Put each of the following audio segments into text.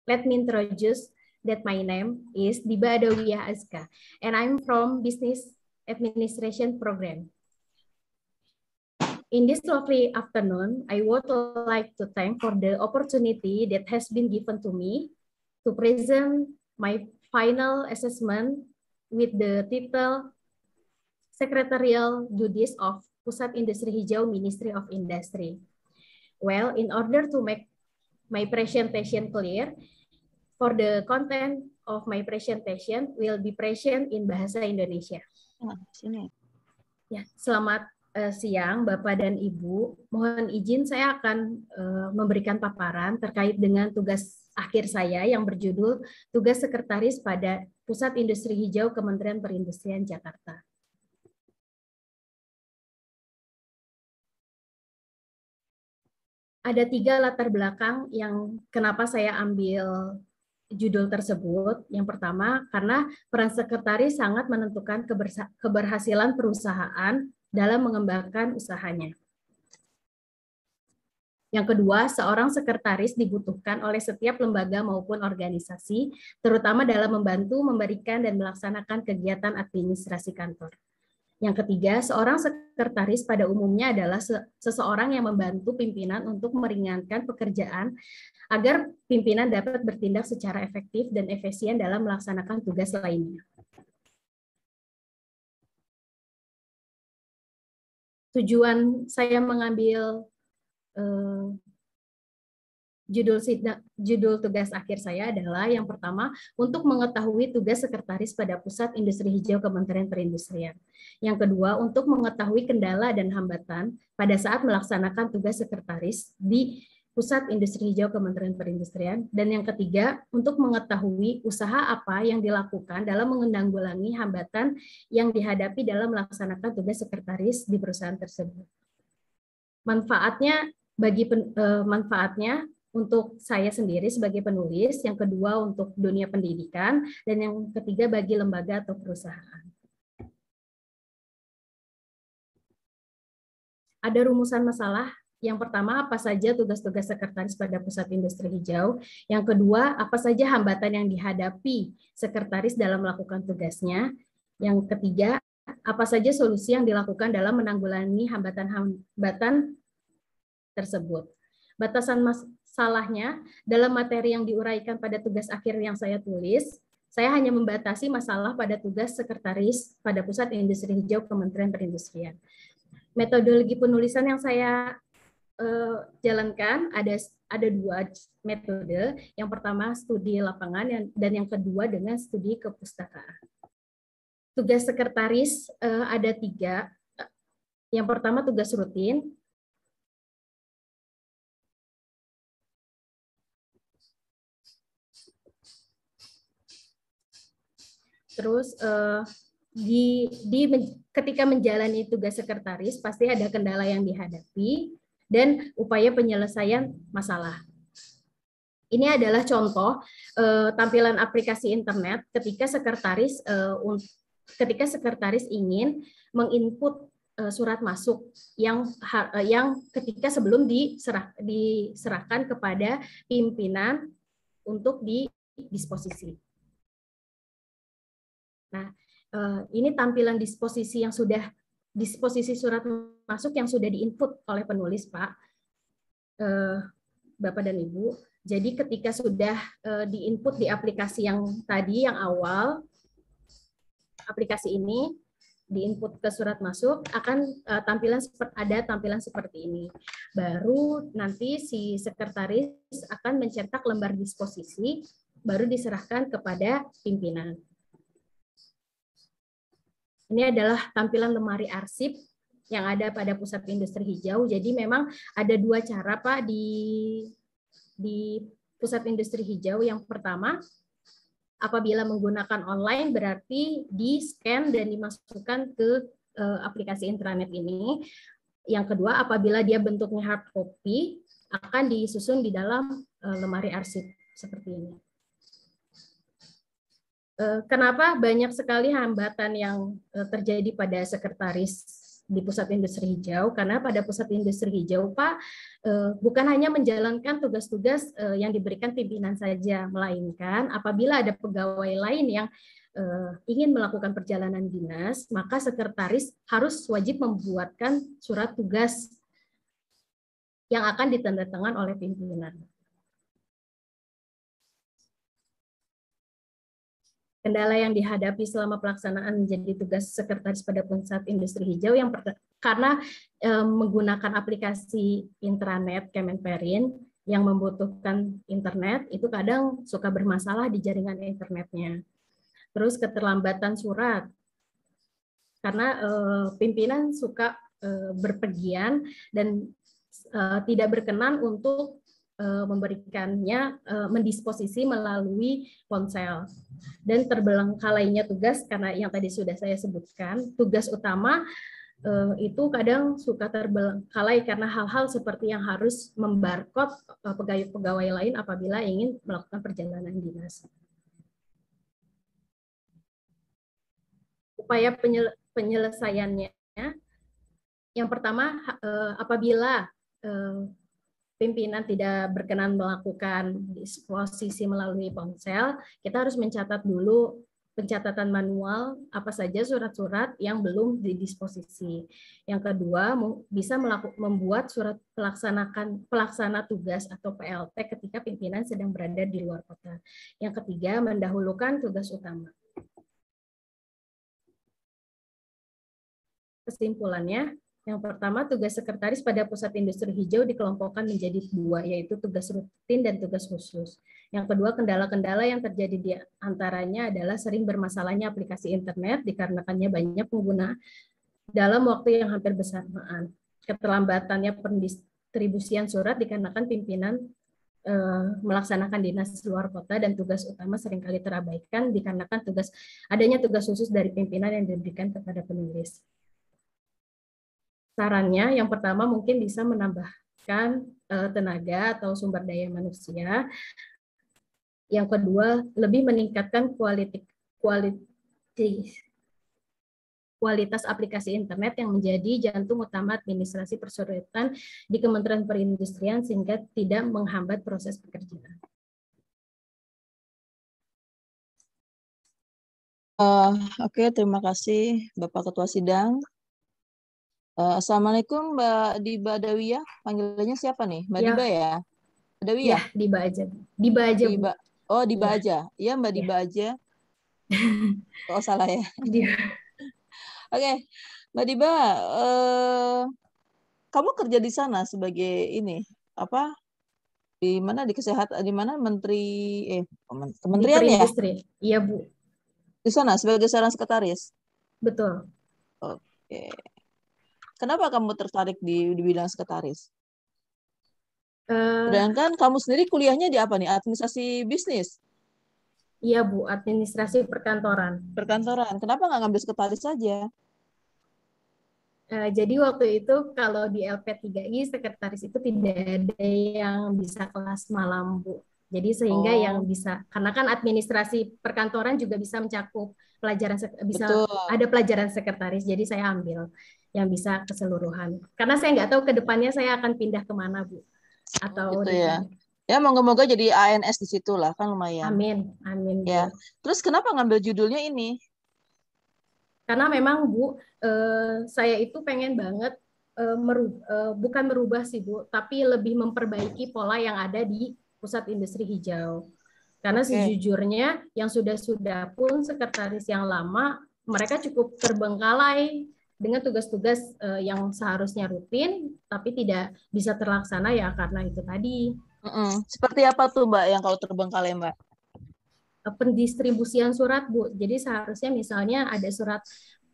Let me introduce that my name is Diba Adawiyah Azka, and I'm from Business Administration Program. In this lovely afternoon, I would like to thank for the opportunity that has been given to me to present my final assessment with the title Secretarial Duties of Pusat Industri Hijau Ministry of Industry. Well, in order to make my presentation clear, for the content of my presentation will be present in Bahasa Indonesia. Ya, selamat siang Bapak dan Ibu. Mohon izin saya akan memberikan paparan terkait dengan tugas akhir saya yang berjudul Tugas Sekretaris pada Pusat Industri Hijau Kementerian Perindustrian Jakarta. Ada 3 latar belakang yang kenapa saya ambil judul tersebut. Yang pertama, karena peran sekretaris sangat menentukan keberhasilan perusahaan dalam mengembangkan usahanya. Yang kedua, seorang sekretaris dibutuhkan oleh setiap lembaga maupun organisasi, terutama dalam membantu, memberikan, dan melaksanakan kegiatan administrasi kantor. Yang ketiga, seorang sekretaris pada umumnya adalah seseorang yang membantu pimpinan untuk meringankan pekerjaan agar pimpinan dapat bertindak secara efektif dan efisien dalam melaksanakan tugas lainnya. Tujuan saya mengambil judul tugas akhir saya adalah yang pertama, untuk mengetahui tugas sekretaris pada Pusat Industri Hijau Kementerian Perindustrian. Yang kedua, untuk mengetahui kendala dan hambatan pada saat melaksanakan tugas sekretaris di Pusat Industri Hijau Kementerian Perindustrian. Dan yang ketiga, untuk mengetahui usaha apa yang dilakukan dalam menanggulangi hambatan yang dihadapi dalam melaksanakan tugas sekretaris di perusahaan tersebut. Manfaatnya untuk saya sendiri sebagai penulis, yang kedua untuk dunia pendidikan, dan yang ketiga bagi lembaga atau perusahaan. Ada rumusan masalah. Yang pertama, apa saja tugas-tugas sekretaris pada Pusat Industri Hijau. Yang kedua, apa saja hambatan yang dihadapi sekretaris dalam melakukan tugasnya. Yang ketiga, apa saja solusi yang dilakukan dalam menanggulangi hambatan-hambatan tersebut. Batasan masalahnya dalam materi yang diuraikan pada tugas akhir yang saya tulis, saya hanya membatasi masalah pada tugas sekretaris pada Pusat Industri Hijau Kementerian Perindustrian. Metodologi penulisan yang saya jalankan ada 2 metode. Yang pertama studi lapangan dan yang kedua dengan studi kepustakaan. Tugas sekretaris ada 3. Yang pertama tugas rutin. Terus ketika menjalani tugas sekretaris pasti ada kendala yang dihadapi dan upaya penyelesaian masalah. Ini adalah contoh tampilan aplikasi internet ketika sekretaris ingin menginput surat masuk yang ketika sebelum diserahkan kepada pimpinan untuk didisposisi. Nah, ini tampilan disposisi surat masuk yang sudah diinput oleh penulis, Pak, Bapak dan Ibu. Jadi ketika sudah diinput di aplikasi yang tadi, yang awal, aplikasi ini diinput ke surat masuk, akan ada tampilan seperti ini. Baru nanti si sekretaris akan mencetak lembar disposisi, baru diserahkan kepada pimpinan. Ini adalah tampilan lemari arsip yang ada pada Pusat Industri Hijau. Jadi memang ada 2 cara, Pak, di Pusat Industri Hijau. Yang pertama, apabila menggunakan online berarti di-scan dan dimasukkan ke aplikasi intranet ini. Yang kedua, apabila dia bentuknya hard copy, akan disusun di dalam lemari arsip seperti ini. Kenapa banyak sekali hambatan yang terjadi pada sekretaris di pusat industri hijau, karena pada pusat industri hijau Pak bukan hanya menjalankan tugas-tugas yang diberikan pimpinan saja, melainkan apabila ada pegawai lain yang ingin melakukan perjalanan dinas, maka sekretaris harus wajib membuatkan surat tugas yang akan ditandatangan oleh pimpinan. Kendala yang dihadapi selama pelaksanaan menjadi tugas sekretaris pada pusat industri hijau yang karena menggunakan aplikasi intranet Kemenperin yang membutuhkan internet, itu kadang suka bermasalah di jaringan internetnya. Terus keterlambatan surat, karena pimpinan suka berpergian dan tidak berkenan untuk memberikannya mendisposisi melalui ponsel. Dan terbengkalainya tugas, karena yang tadi sudah saya sebutkan, tugas utama itu kadang suka terbengkalai karena hal-hal seperti yang harus membarcode pegawai lain apabila ingin melakukan perjalanan dinas. Upaya penyelesaiannya, yang pertama, apabila pimpinan tidak berkenan melakukan disposisi melalui ponsel, kita harus mencatat dulu pencatatan manual apa saja surat-surat yang belum didisposisi. Yang kedua, bisa membuat surat pelaksana tugas atau PLT ketika pimpinan sedang berada di luar kota. Yang ketiga, mendahulukan tugas utama. Kesimpulannya, yang pertama, tugas sekretaris pada pusat industri hijau dikelompokkan menjadi dua, yaitu tugas rutin dan tugas khusus. Yang kedua, kendala-kendala yang terjadi di antaranya adalah sering bermasalahnya aplikasi internet dikarenakannya banyak pengguna dalam waktu yang hampir bersamaan. Keterlambatannya pendistribusian surat dikarenakan pimpinan melaksanakan dinas luar kota dan tugas utama seringkali terabaikan dikarenakan adanya tugas khusus dari pimpinan yang diberikan kepada penulis. Sarannya, yang pertama mungkin bisa menambahkan tenaga atau sumber daya manusia. Yang kedua, lebih meningkatkan kualitas aplikasi internet yang menjadi jantung utama administrasi persuretan di Kementerian Perindustrian sehingga tidak menghambat proses pekerjaan. Oke, terima kasih Bapak Ketua Sidang. Assalamualaikum Mbak Diba Dawiyah, panggilannya siapa nih? Mbak Ya. Diba ya? Dawiyah? Ya, Diba aja. Diba aja, Bu. Oh, Diba Ya. aja. Iya, Mbak Diba aja. Oh, salah ya. Oke, Mbak Diba, kamu kerja di sana sebagai ini apa? Di mana, di kesehatan, di mana kementerian di ya? Industri. Iya, Bu. Di sana sebagai seorang sekretaris. Betul. Oke. Kenapa kamu tertarik di bidang sekretaris? Sedangkan kamu sendiri kuliahnya di apa nih? Administrasi bisnis? Iya, Bu. Administrasi perkantoran. Perkantoran. Kenapa nggak ngambil sekretaris saja? Jadi waktu itu kalau di LP3I sekretaris itu tidak ada yang bisa kelas malam, Bu. Jadi sehingga yang bisa, karena kan administrasi perkantoran juga bisa mencakup pelajaran, ada pelajaran sekretaris. Jadi saya ambil yang bisa keseluruhan. Karena saya nggak tahu ke depannya saya akan pindah kemana, Bu. Atau gitu ya. Ya, moga-moga jadi ANS di situ lah, kan lumayan. Amin, amin. Ya. Bu. Terus kenapa ngambil judulnya ini? Karena memang Bu, saya itu pengen banget bukan merubah sih Bu, tapi lebih memperbaiki pola yang ada di pusat industri hijau. Karena sejujurnya yang sudah pun sekretaris yang lama, mereka cukup terbengkalai dengan tugas-tugas yang seharusnya rutin, tapi tidak bisa terlaksana ya karena itu tadi. Seperti apa tuh Mbak yang kalau terbengkalai Mbak? Pendistribusian surat, Bu. Jadi seharusnya misalnya ada surat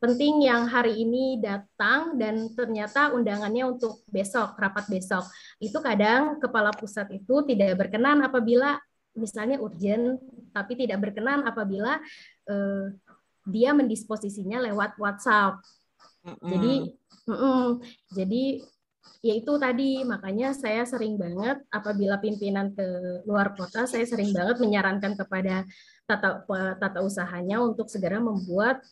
penting yang hari ini datang dan ternyata undangannya untuk besok, rapat besok. Itu kadang kepala pusat itu tidak berkenan apabila misalnya urgent, tapi tidak berkenan apabila dia mendisposisinya lewat WhatsApp. Jadi ya itu tadi, makanya saya sering banget apabila pimpinan ke luar kota, saya sering banget menyarankan kepada tata usahanya untuk segera membuat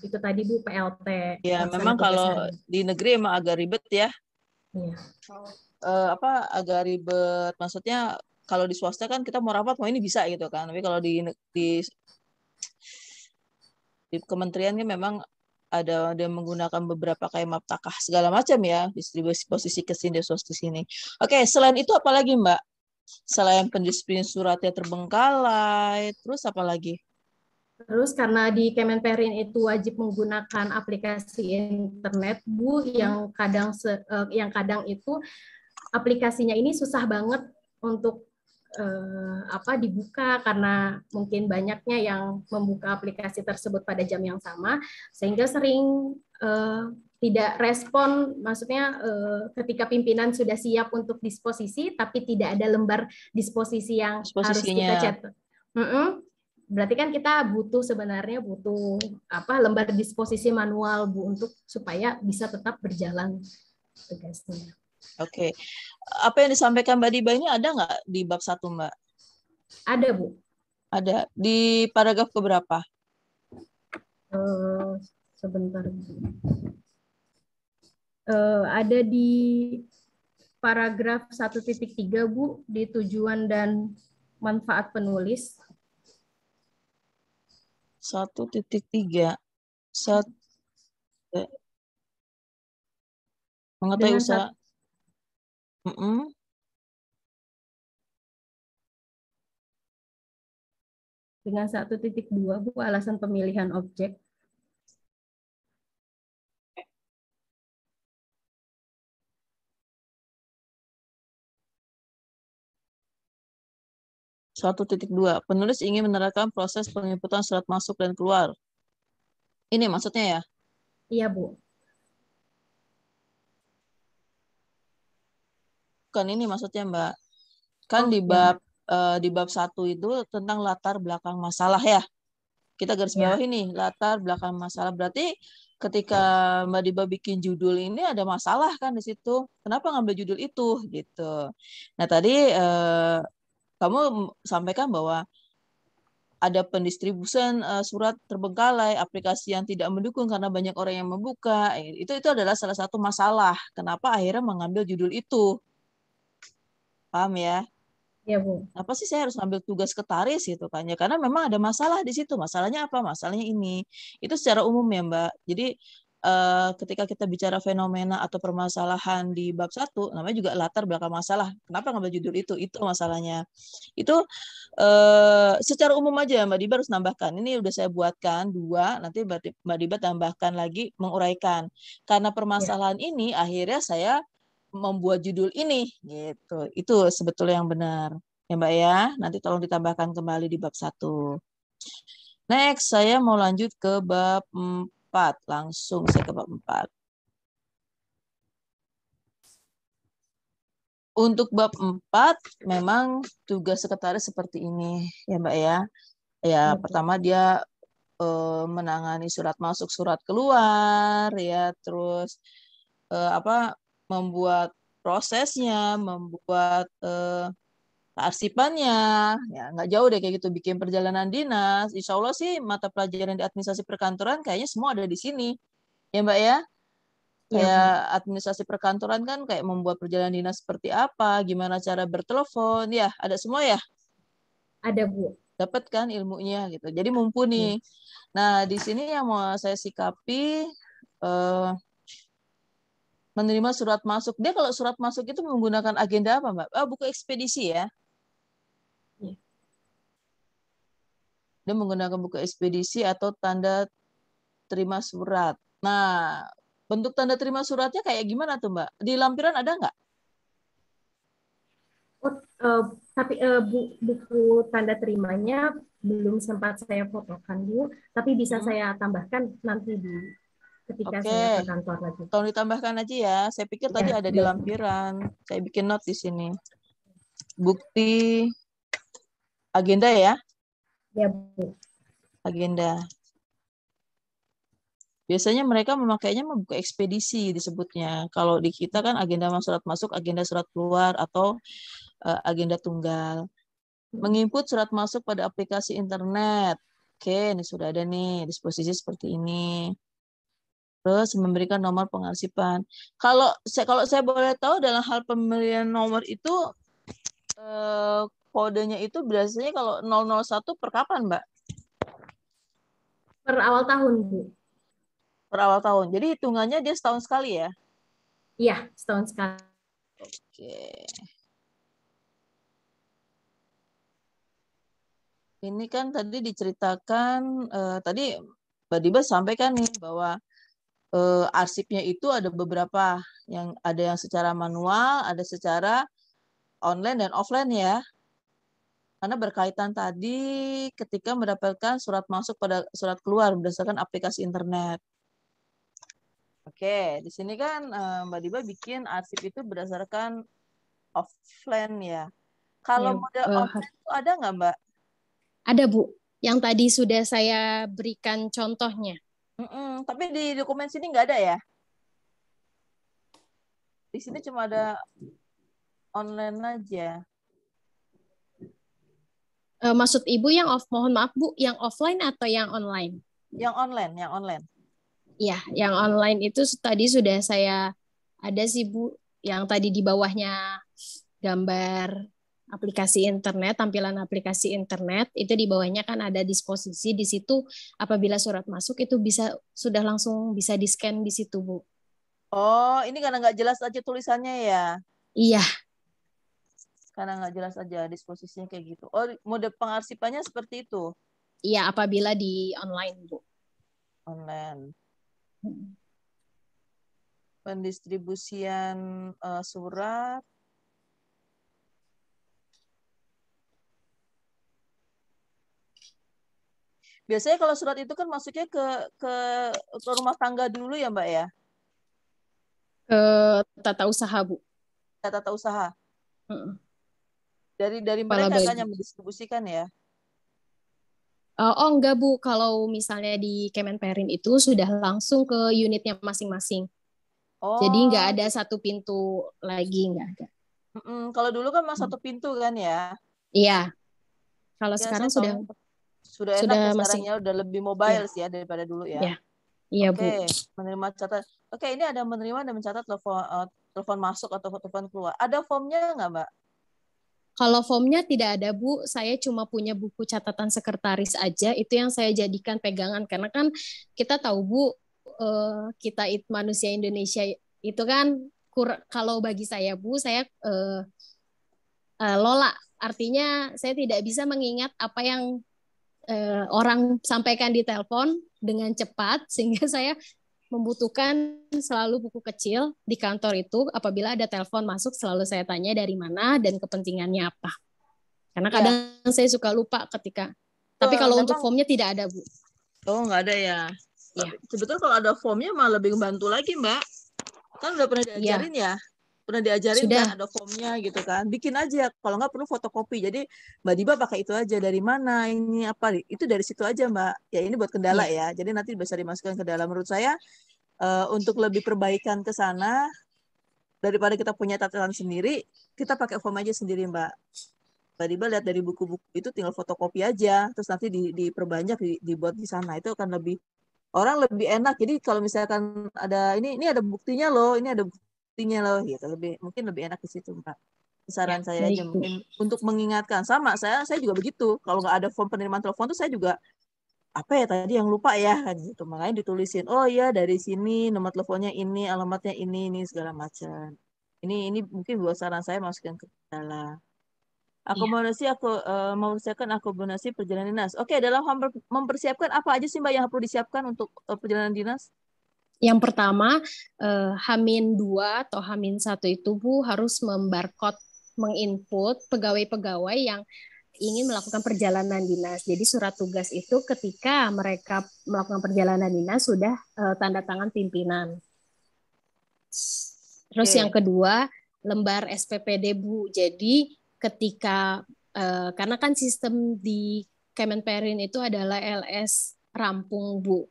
itu tadi Bu, PLT. Ya, pelaksana memang tugas kalau harian. di negeri emang agak ribet ya. Iya. Agak ribet. Maksudnya kalau di swasta kan kita mau rapat mau ini bisa gitu kan. Tapi kalau di kementerian kan memang ada menggunakan beberapa kayak map takah segala macam ya, distribusi posisi ke sini, di sini. Oke, selain itu apa lagi Mbak? Selain pendisiplinan suratnya terbengkalai, terus apa lagi? Terus karena di Kemenperin itu wajib menggunakan aplikasi internet, Bu, yang kadang itu aplikasinya ini susah banget untuk dibuka karena mungkin banyaknya yang membuka aplikasi tersebut pada jam yang sama, sehingga sering tidak respon, maksudnya ketika pimpinan sudah siap untuk disposisi tapi tidak ada lembar disposisi yang harus kita Posisinya. cetak. Berarti kan kita sebenarnya butuh lembar disposisi manual Bu untuk supaya bisa tetap berjalan tugasnya. Oke. Apa yang disampaikan Mbak Diba ini ada nggak di bab 1 Mbak? Ada Bu. Ada. Di paragraf keberapa? Sebentar Bu. Ada di paragraf 1.3 Bu, di tujuan dan manfaat penulis. 1.3. Mengetahui Dengan usaha. Dengan 1.2 Bu, alasan pemilihan objek. Penulis ingin menerapkan proses penginputan surat masuk dan keluar. Ini maksudnya ya? Iya Bu. Bukan ini maksudnya Mbak. Kan Yang di bab 1 itu tentang latar belakang masalah ya. Kita garis bawah ya. ini, latar belakang masalah. Berarti ketika Mbak Diba bikin judul ini ada masalah kan di situ. Kenapa ngambil judul itu gitu. Nah, tadi kamu sampaikan bahwa ada pendistribusian surat terbengkalai, aplikasi yang tidak mendukung karena banyak orang yang membuka. Itu adalah salah satu masalah. Kenapa akhirnya mengambil judul itu? Paham ya? Ya Bu. Apa sih saya harus ambil tugas ketaris gitu kan ya? Karena memang ada masalah di situ. Masalahnya apa? Masalahnya ini. Itu secara umum ya Mbak. Jadi ketika kita bicara fenomena atau permasalahan di bab 1, namanya juga latar belakang masalah. Kenapa ngambil judul itu? Itu masalahnya. Itu secara umum aja Mbak Diba harus nambahkan. Ini udah saya buatkan 2, nanti Mbak Diba tambahkan lagi menguraikan. Karena Ya. permasalahan ini akhirnya saya membuat judul ini gitu. Itu sebetulnya yang benar. Ya Mbak ya, nanti tolong ditambahkan kembali di bab 1. Next, saya mau lanjut ke bab 4. Langsung saya ke bab 4. Untuk bab 4, memang tugas sekretaris seperti ini ya Mbak ya. Ya, Ya, Bu. pertama dia menangani surat masuk, surat keluar, ya, terus membuat prosesnya, membuat kearsipannya, ya nggak jauh deh kayak gitu, bikin perjalanan dinas. Insya Allah sih mata pelajaran di administrasi perkantoran kayaknya semua ada di sini, ya Mbak ya. Ya, Bu. Kayak administrasi perkantoran kan kayak membuat perjalanan dinas seperti apa, gimana cara bertelepon, ya ada semua ya. Ada Bu. Dapat kan ilmunya gitu. Jadi mumpuni. Ya. Nah di sini yang mau saya sikapi menerima surat masuk. Dia kalau surat masuk itu menggunakan agenda apa Mbak? Buku ekspedisi ya. Ya. Dia menggunakan buku ekspedisi atau tanda terima surat. Nah, bentuk tanda terima suratnya kayak gimana tuh Mbak? Di lampiran ada nggak? Tapi buku tanda terimanya belum sempat saya fotokan Bu, tapi bisa Hmm. saya tambahkan nanti ketika Oke, saya ke kantor lagi. tolong ditambahkan aja ya. Saya pikir tadi Ya, ada di baik. lampiran. Saya bikin note di sini. Bukti agenda ya, Ya, Bu. agenda. Biasanya mereka memakainya membuka ekspedisi disebutnya. Kalau di kita kan agenda surat masuk, agenda surat keluar, atau agenda tunggal. Menginput surat masuk pada aplikasi internet. Oke, ini sudah ada nih disposisi seperti ini. Terus memberikan nomor pengarsipan. Kalau saya boleh tahu dalam hal pemberian nomor itu kodenya itu biasanya kalau 001 per kapan, Mbak? Per awal tahun, Bu. Per awal tahun. Jadi hitungannya dia setahun sekali ya? Iya, setahun sekali. Oke. Ini kan tadi diceritakan, tadi Mbak Diba sampaikan nih bahwa arsipnya itu ada beberapa, yang ada yang secara manual, ada secara online dan offline ya. Karena berkaitan tadi ketika mendapatkan surat masuk pada surat keluar berdasarkan aplikasi internet. Oke, di sini kan Mbak Diba bikin arsip itu berdasarkan offline ya. Ya, Kalau model offline itu ada nggak, Mbak? ada, Bu. Yang tadi sudah saya berikan contohnya. Tapi di dokumen sini nggak ada ya? Di sini cuma ada online aja. Maksud Ibu yang mohon maaf Bu, yang offline atau yang online? Yang online, yang online. Iya, yang online itu tadi sudah saya ada sih Bu, yang tadi di bawahnya gambar aplikasi internet, tampilan aplikasi internet, itu di bawahnya kan ada disposisi di situ apabila surat masuk itu sudah langsung bisa di-scan di situ, Bu. Oh, ini karena nggak jelas aja tulisannya ya. Iya, Karena nggak jelas aja disposisinya kayak gitu. Oh, mode pengarsipannya seperti itu. iya apabila di online, Bu. Online. Pendistribusian surat. Biasanya kalau surat itu kan masuknya ke rumah tangga dulu ya, Mbak ya? Ke tata usaha, Bu. Tata usaha. Heeh. Dari Kalau mereka kan bagi yang mendistribusikan ya. Oh enggak Bu, kalau misalnya di Kemenperin itu sudah langsung ke unitnya masing-masing. Jadi nggak Oh, ada satu pintu lagi, nggak ada. kalau dulu kan masuk satu pintu kan ya. Iya, kalau Ya, sekarang saya sudah tahu. Sudah enak ya sudah sekarang masing. ya, udah lebih Iya, mobile sih ya daripada dulu ya. iya, iya Bu. Oke, menerima catat. Oke, ini ada menerima dan mencatat telepon masuk atau telepon keluar. Ada formnya nggak, Mbak? Kalau formnya tidak ada Bu, saya cuma punya buku catatan sekretaris aja. Itu yang saya jadikan pegangan karena kan kita tahu Bu, kita manusia Indonesia itu kan kalau bagi saya Bu, saya lola. Artinya saya tidak bisa mengingat apa yang orang sampaikan di telepon dengan cepat sehingga saya membutuhkan selalu buku kecil di kantor itu apabila ada telepon masuk selalu saya tanya dari mana dan kepentingannya apa. Karena Iya, kadang saya suka lupa ketika. Tapi betul. kalau untuk Memang, formnya tidak ada, Bu. oh nggak ada ya. Iya, Tapi sebetulnya kalau ada formnya malah lebih membantu lagi, Mbak. Kan udah pernah iya, diajarin ya. Pernah diajarin kan sudah. ada formnya gitu kan. Bikin aja. Kalau nggak perlu fotokopi. Jadi Mbak Diba pakai itu aja. Dari mana ini apa. Itu dari situ aja, Mbak. Ya ini buat kendala Iya, ya. Jadi nanti bisa dimasukkan ke dalam. Menurut saya untuk lebih perbaikan ke sana daripada kita punya catatan sendiri, kita pakai form aja sendiri, Mbak. Mbak Diba lihat dari buku-buku itu tinggal fotokopi aja, terus nanti diperbanyak, dibuat di sana. Itu akan lebih orang lebih enak. Jadi kalau misalkan ada ini ada buktinya loh, ini ada buktinya loh, gitu. Mungkin lebih enak di situ, Mbak. ya, Saran saya aja baik, Bu. mungkin untuk mengingatkan. Sama, saya juga begitu. Kalau nggak ada form penerimaan telepon tuh saya juga apa ya tadi yang lupa ya kan gitu. Makanya ditulisin, oh ya dari sini nomor teleponnya ini, alamatnya ini segala macam. Ini mungkin buat saran saya masukin ke dalam. Iya. Mempersiapkan akomodasi perjalanan dinas. Oke, dalam mempersiapkan apa aja sih Mbak yang perlu disiapkan untuk perjalanan dinas? Yang pertama, Hamin 2 atau Hamin 1 itu Bu harus membarcode, menginput pegawai-pegawai yang ingin melakukan perjalanan dinas. Jadi surat tugas itu ketika mereka melakukan perjalanan dinas sudah tanda tangan pimpinan. Terus yang Oke, kedua, lembar SPPD Bu. Jadi ketika karena kan sistem di Kemenperin itu adalah LS rampung Bu.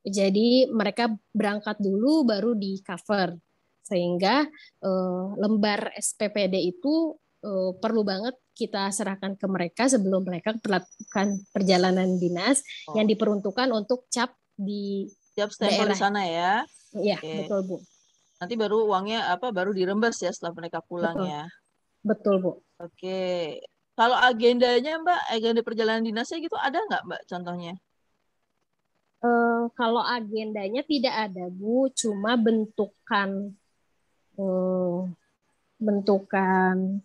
Jadi mereka berangkat dulu baru di cover sehingga lembar SPPD itu perlu banget kita serahkan ke mereka sebelum mereka melakukan perjalanan dinas yang Oh, diperuntukkan untuk cap di siap stempel di daerah. sana ya. Iya, Oke. betul Bu. Nanti baru uangnya baru dirembes ya setelah mereka pulang Betul, ya. betul Bu. Oke. Kalau agendanya Mbak, agenda perjalanan dinasnya gitu ada nggak Mbak contohnya? Kalau agendanya tidak ada Bu, cuma eh, bentukan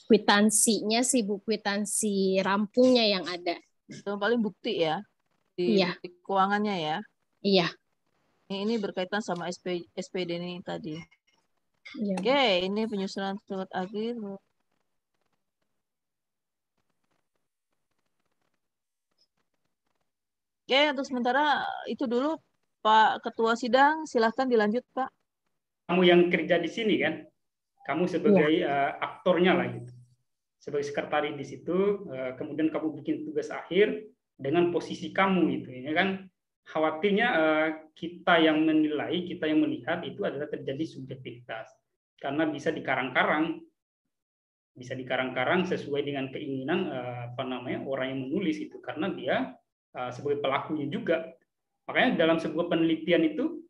kwitansinya sih Bu, kwitansi rampungnya yang ada. Yang paling bukti ya di Iya, bukti keuangannya ya. iya, Ini berkaitan sama SPD ini tadi. iya. Oke, ini penyusunan surat akhir. Oke, untuk sementara itu dulu Pak Ketua Sidang, silahkan dilanjut Pak. Kamu yang kerja di sini kan, kamu sebagai Iya. aktornya lah gitu, sebagai sekretaris di situ, kemudian kamu bikin tugas akhir dengan posisi kamu gitu, ya kan? Khawatirnya kita yang menilai, kita yang melihat itu adalah terjadi subjektivitas, karena bisa dikarang-karang sesuai dengan keinginan orang yang menulis itu, karena dia sebagai pelakunya juga. Makanya dalam sebuah penelitian itu,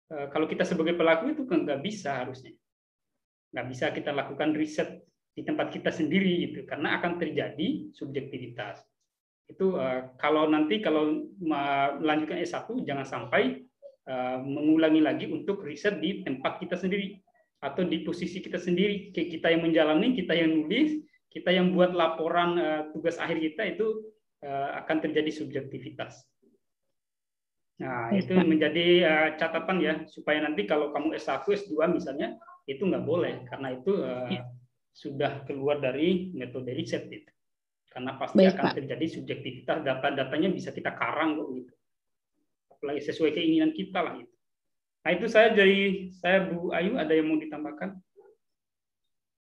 kalau kita sebagai pelaku itu kan nggak bisa, harusnya nggak bisa kita lakukan riset di tempat kita sendiri gitu, karena akan terjadi subjektivitas itu. Kalau melanjutkan S1 jangan sampai mengulangi lagi untuk riset di tempat kita sendiri atau di posisi kita sendiri, kita yang menjalani, kita yang nulis, kita yang buat laporan tugas akhir kita, itu akan terjadi subjektivitas. Nah, itu menjadi catatan ya, supaya nanti kalau kamu S1, S2 misalnya, itu nggak boleh, karena itu sudah keluar dari metode riset itu. Karena pasti Baik, akan Pak. terjadi subjektivitas, data-datanya bisa kita karang kok gitu. Apalagi sesuai keinginan kita lah gitu. Nah, itu saya Bu Ayu, ada yang mau ditambahkan?